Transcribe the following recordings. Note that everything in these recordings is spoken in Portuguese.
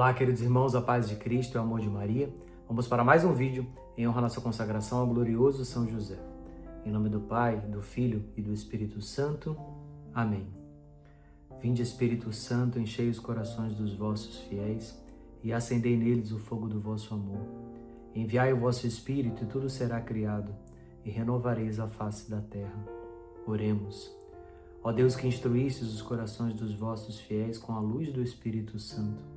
Olá, queridos irmãos, a paz de Cristo e o amor de Maria. Vamos para mais um vídeo em honra à nossa consagração ao glorioso São José. Em nome do Pai, do Filho e do Espírito Santo. Amém. Vinde, Espírito Santo, enchei os corações dos vossos fiéis e acendei neles o fogo do vosso amor. Enviai o vosso Espírito e tudo será criado e renovareis a face da terra. Oremos. Ó Deus, que instruístes os corações dos vossos fiéis com a luz do Espírito Santo,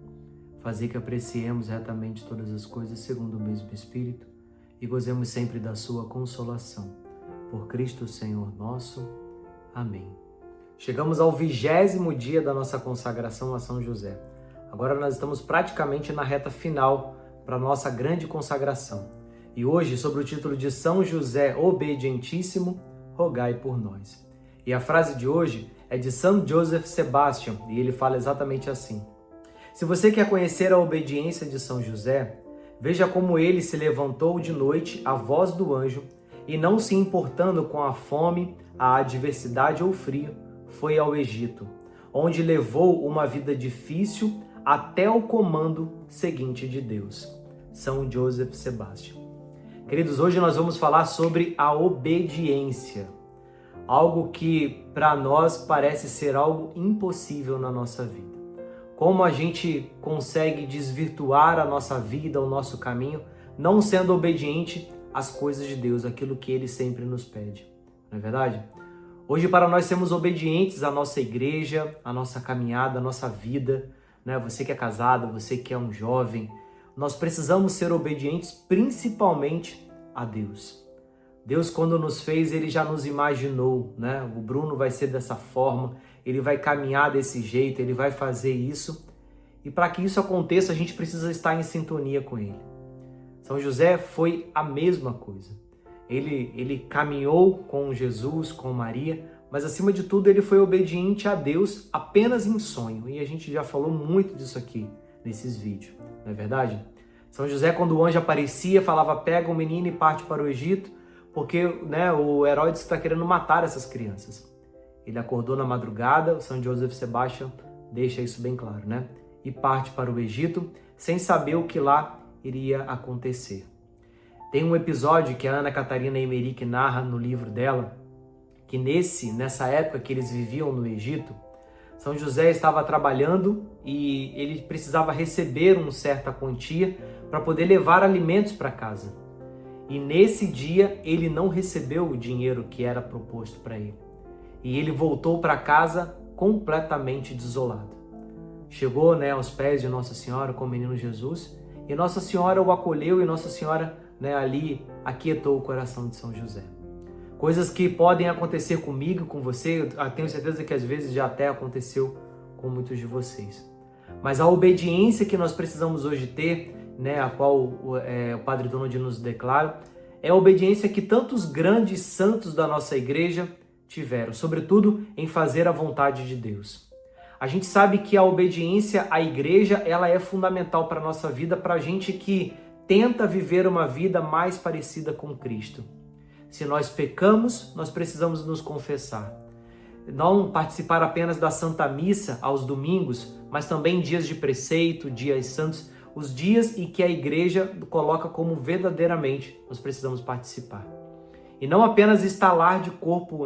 fazei que apreciemos retamente todas as coisas segundo o mesmo Espírito e gozemos sempre da sua consolação. Por Cristo Senhor nosso. Amém. Chegamos ao 20º dia da nossa consagração a São José. Agora nós estamos praticamente na reta final para a nossa grande consagração. E hoje, sob o título de São José Obedientíssimo, rogai por nós. E a frase de hoje é de Saint Joseph Sebastian, e ele fala exatamente assim: se você quer conhecer a obediência de São José, veja como ele se levantou de noite à voz do anjo e, não se importando com a fome, a adversidade ou o frio, foi ao Egito, onde levou uma vida difícil até o comando seguinte de Deus. São Joseph Sebastian. Queridos, hoje nós vamos falar sobre a obediência. Algo que para nós parece ser algo impossível na nossa vida. Como a gente consegue desvirtuar a nossa vida, o nosso caminho, não sendo obediente às coisas de Deus, aquilo que Ele sempre nos pede. Não é verdade? Hoje, para nós sermos obedientes à nossa igreja, à nossa caminhada, à nossa vida, né? Você que é casado, você que é um jovem, nós precisamos ser obedientes principalmente a Deus. Deus, quando nos fez, Ele já nos imaginou, né? O Bruno vai ser dessa forma, ele vai caminhar desse jeito, ele vai fazer isso. E para que isso aconteça, a gente precisa estar em sintonia com Ele. São José foi a mesma coisa. Ele caminhou com Jesus, com Maria, mas acima de tudo ele foi obediente a Deus apenas em sonho. E a gente já falou muito disso aqui nesses vídeos, não é verdade? São José, quando o anjo aparecia, falava: pega o menino e parte para o Egito, porque né, o Herodes está querendo matar essas crianças. Ele acordou na madrugada, o São Joseph Sebastian deixa isso bem claro, né? E parte para o Egito, sem saber o que lá iria acontecer. Tem um episódio que a Ana Catarina Emmerich narra no livro dela, que nessa época que eles viviam no Egito, São José estava trabalhando e ele precisava receber uma certa quantia para poder levar alimentos para casa. E nesse dia ele não recebeu o dinheiro que era proposto para ele. E ele voltou para casa completamente desolado. Chegou aos pés de Nossa Senhora com o menino Jesus e Nossa Senhora o acolheu e Nossa Senhora ali aquietou o coração de São José. Coisas que podem acontecer comigo, com você, eu tenho certeza que às vezes já até aconteceu com muitos de vocês. Mas a obediência que nós precisamos hoje ter, a qual o Padre Donald nos declara, é a obediência que tantos grandes santos da nossa igreja tiveram, sobretudo em fazer a vontade de Deus. A gente sabe que a obediência à igreja ela é fundamental para a nossa vida, para a gente que tenta viver uma vida mais parecida com Cristo. Se nós pecamos, nós precisamos nos confessar. Não participar apenas da Santa Missa aos domingos, mas também dias de preceito, dias santos, os dias em que a igreja coloca como verdadeiramente nós precisamos participar. E não apenas estar lá de corpo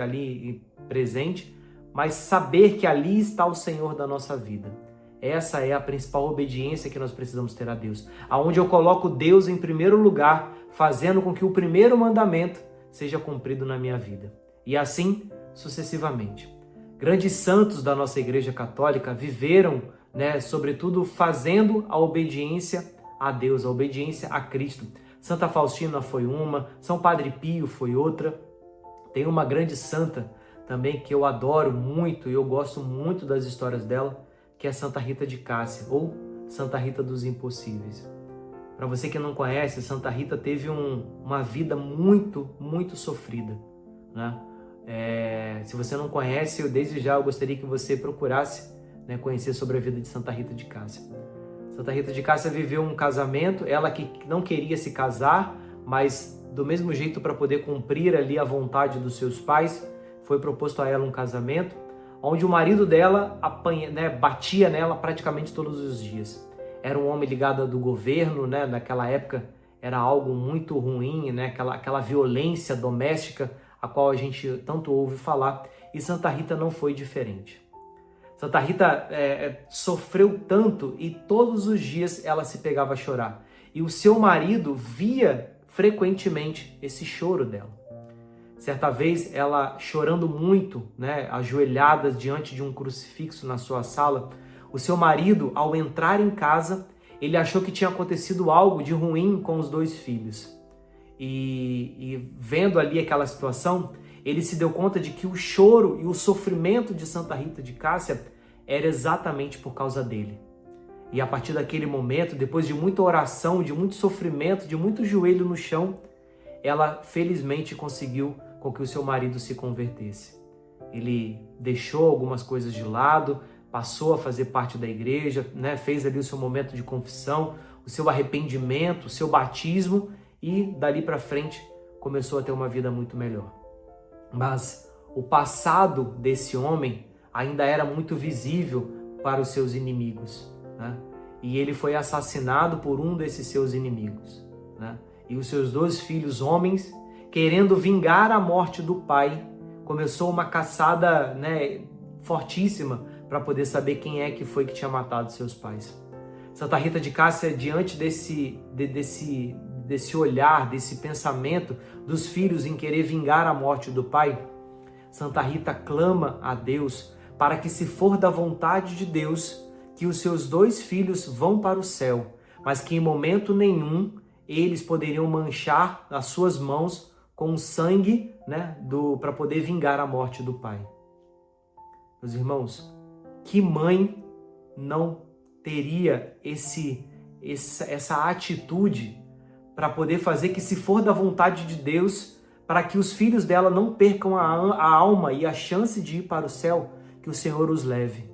ali presente, mas saber que ali está o Senhor da nossa vida. Essa é a principal obediência que nós precisamos ter a Deus. Aonde eu coloco Deus em primeiro lugar, fazendo com que o primeiro mandamento seja cumprido na minha vida. E assim, sucessivamente. Grandes santos da nossa Igreja Católica viveram, sobretudo fazendo a obediência a Deus, a obediência a Cristo. Santa Faustina foi uma, São Padre Pio foi outra. Tem uma grande santa também que eu adoro muito e eu gosto muito das histórias dela, que é Santa Rita de Cássia, ou Santa Rita dos Impossíveis. Para você que não conhece, Santa Rita teve uma vida muito, muito sofrida, né? Se você não conhece, desde já eu gostaria que você procurasse conhecer sobre a vida de Santa Rita de Cássia. Santa Rita de Cássia viveu um casamento, ela que não queria se casar, mas do mesmo jeito para poder cumprir ali a vontade dos seus pais, foi proposto a ela um casamento, onde o marido dela batia nela praticamente todos os dias. era um homem ligado do governo, né? Naquela época era algo muito ruim, né? Aquela violência doméstica a qual a gente tanto ouve falar, e Santa Rita não foi diferente. Santa Rita sofreu tanto e todos os dias ela se pegava a chorar. E o seu marido via frequentemente esse choro dela. Certa vez, ela chorando muito, né, ajoelhada diante de um crucifixo na sua sala, o seu marido, ao entrar em casa, ele achou que tinha acontecido algo de ruim com os 2 filhos. E vendo ali aquela situação, ele se deu conta de que o choro e o sofrimento de Santa Rita de Cássia era exatamente por causa dele. E a partir daquele momento, depois de muita oração, de muito sofrimento, de muito joelho no chão, ela felizmente conseguiu com que o seu marido se convertesse. Ele deixou algumas coisas de lado, passou a fazer parte da igreja, né? Fez ali o seu momento de confissão, o seu arrependimento, o seu batismo, e dali para frente começou a ter uma vida muito melhor. Mas o passado desse homem ainda era muito visível para os seus inimigos, né? E ele foi assassinado por um desses seus inimigos, né? E os seus 2 filhos homens, querendo vingar a morte do pai, começou uma caçada, né, fortíssima para poder saber quem é que foi que tinha matado seus pais. Santa Rita de Cássia, diante desse olhar, desse pensamento dos filhos em querer vingar a morte do pai, Santa Rita clama a Deus para que, se for da vontade de Deus, que os seus 2 filhos vão para o céu, mas que em momento nenhum eles poderiam manchar as suas mãos com o sangue, né, para poder vingar a morte do pai. Meus irmãos, que mãe não teria essa atitude para poder fazer que, se for da vontade de Deus, para que os filhos dela não percam a alma e a chance de ir para o céu, que o Senhor os leve,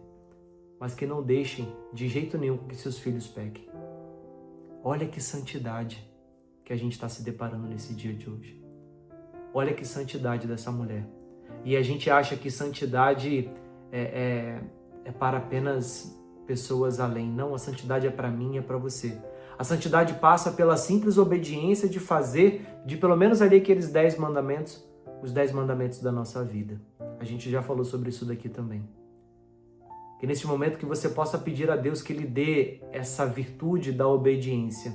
mas que não deixem de jeito nenhum que seus filhos pequem. Olha que santidade que a gente está se deparando nesse dia de hoje. Olha que santidade dessa mulher. E a gente acha que santidade é para apenas pessoas além. Não, a santidade é para mim, é para você. A santidade passa pela simples obediência de fazer, de pelo menos ali aqueles 10 mandamentos, os 10 mandamentos da nossa vida. A gente já falou sobre isso daqui também. Que nesse momento que você possa pedir a Deus que Ele dê essa virtude da obediência.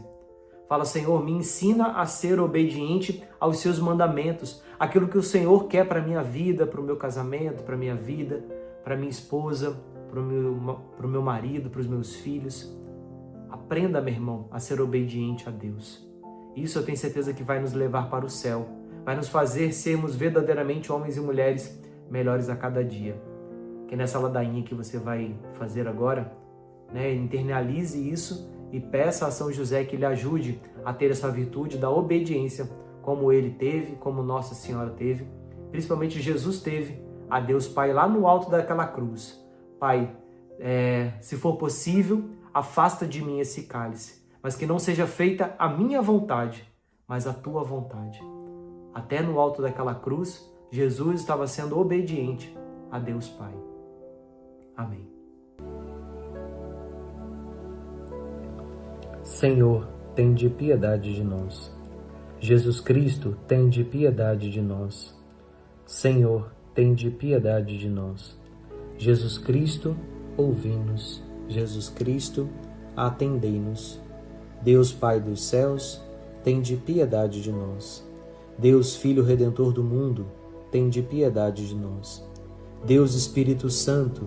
Fala: Senhor, me ensina a ser obediente aos seus mandamentos, aquilo que o Senhor quer para a minha vida, para o meu casamento, para a minha vida, para a minha esposa, para o meu marido, para os meus filhos. Aprenda, meu irmão, a ser obediente a Deus. Isso eu tenho certeza que vai nos levar para o céu, vai nos fazer sermos verdadeiramente homens e mulheres melhores a cada dia. Que nessa ladainha que você vai fazer agora, né, internalize isso e peça a São José que lhe ajude a ter essa virtude da obediência, como ele teve, como Nossa Senhora teve, principalmente Jesus teve a Deus Pai lá no alto daquela cruz. Pai, se for possível, afasta de mim esse cálice, mas que não seja feita a minha vontade, mas a tua vontade. Até no alto daquela cruz, Jesus estava sendo obediente a Deus Pai. Amém. Senhor, tende piedade de nós. Jesus Cristo, tende piedade de nós. Senhor, tende piedade de nós. Jesus Cristo, ouvi-nos. Jesus Cristo, atendei-nos. Deus Pai dos céus, tende piedade de nós. Deus Filho Redentor do mundo, tende piedade de nós. Deus Espírito Santo,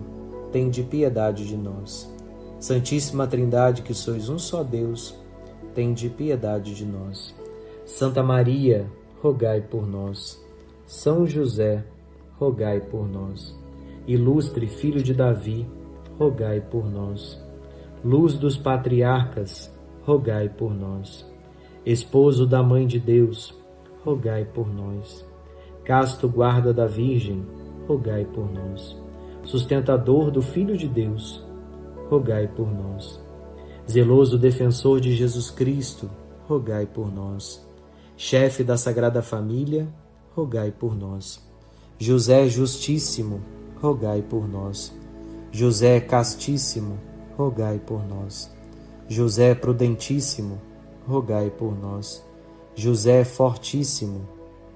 tende piedade de nós. Santíssima Trindade, que sois um só Deus, tende piedade de nós. Santa Maria, rogai por nós. São José, rogai por nós. Ilustre Filho de Davi, rogai por nós. Luz dos patriarcas, rogai por nós. Esposo da Mãe de Deus, rogai por nós. Casto guarda da Virgem, rogai por nós. Sustentador do Filho de Deus, rogai por nós. Zeloso defensor de Jesus Cristo, rogai por nós. Chefe da Sagrada Família, rogai por nós. José Justíssimo, rogai por nós. José Castíssimo, rogai por nós. José prudentíssimo, rogai por nós. José fortíssimo,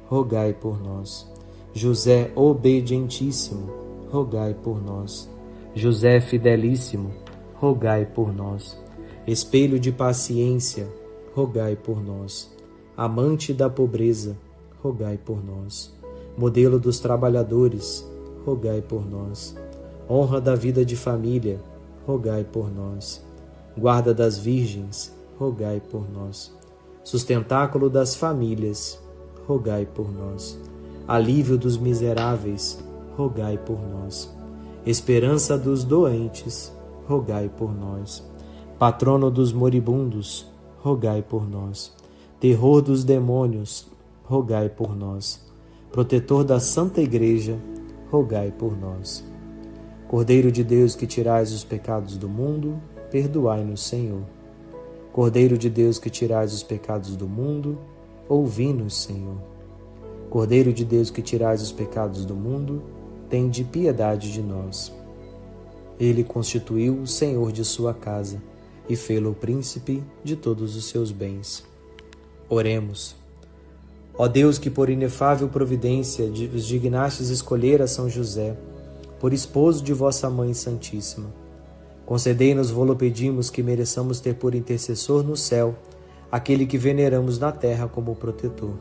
rogai por nós. José obedientíssimo, rogai por nós. José fidelíssimo, rogai por nós. Espelho de paciência, rogai por nós. Amante da pobreza, rogai por nós. Modelo dos trabalhadores, rogai por nós. Honra da vida de família, rogai por nós. Guarda das virgens, rogai por nós. Sustentáculo das famílias, rogai por nós. Alívio dos miseráveis, rogai por nós. Esperança dos doentes, rogai por nós. Patrono dos moribundos, rogai por nós. Terror dos demônios, rogai por nós. Protetor da Santa Igreja, rogai por nós. Cordeiro de Deus que tirais os pecados do mundo, perdoai-nos, Senhor. Cordeiro de Deus que tirais os pecados do mundo, ouvi-nos, Senhor. Cordeiro de Deus que tirais os pecados do mundo, tende piedade de nós. Ele constituiu o Senhor de sua casa e fê-lo príncipe de todos os seus bens. Oremos. Ó Deus, que por inefável providência vos dignastes escolher a São José, por esposo de vossa Mãe Santíssima, concedei-nos, vô-lo pedimos, que mereçamos ter por intercessor no céu aquele que veneramos na terra como protetor.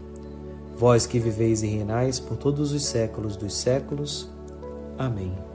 Vós que viveis e reinais por todos os séculos dos séculos. Amém.